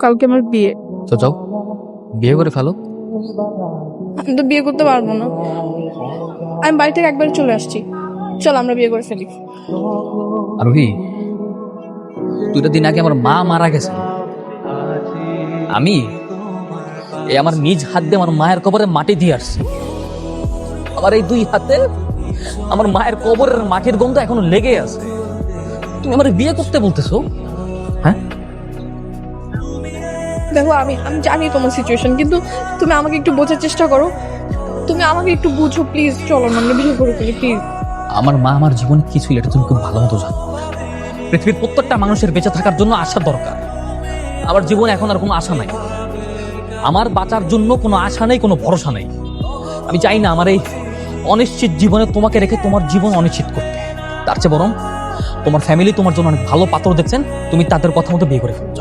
কালকে আমার বিয়ে। তো যাও বিয়ে করে ফেলো। আমি তো বিয়ে করতে পারবো না। আমি বাড়ি থেকে একবারে চলে আসছি। চল আমরা বিয়ে করে ফেলি। আরোহী, 2টা দিন আগে আমার মা মারা গেছে। আমি আমার নিজ হাত দিয়ে আমার মায়ের কবরে মাটি দিয়ে আসছি। আমার এই 2 হাতে আমার মায়ের কবরের মাটির গন্ধ এখনো লেগে আছে। তুমি আমার বিয়ে করতে বলতেছো? হ্যাঁ, দেখো আমি আমি জানি তোমার সিচুয়েশন, কিন্তু তুমি আমাকে একটু বোঝার চেষ্টা করো। তুমি আমাকে একটু বুঝো প্লিজ। চলো না আমরা বিয়ে করে ফেলি প্লিজ। আমার মা আমার জীবনে কি ছিল এটা তুমি খুব ভালো মতো জানো। পৃথিবীর প্রত্যেকটা মানুষের বেঁচে থাকার জন্য আশা দরকার। আমার জীবনে এখন আর কোনো আশা নাই। আমার বাঁচার জন্য কোনো আশা নেই, কোনো ভরসা নেই। আমি চাই না আমার এই অনিশ্চিত জীবনে তোমাকে রেখে তোমার জীবন অনিশ্চিত করতে। তার চেয়ে বরং তোমার ফ্যামিলি তোমার জন্য অনেক ভালো পাত্র দেখছেন, তুমি তাদের কথা মতো বিয়ে করে ফেলো।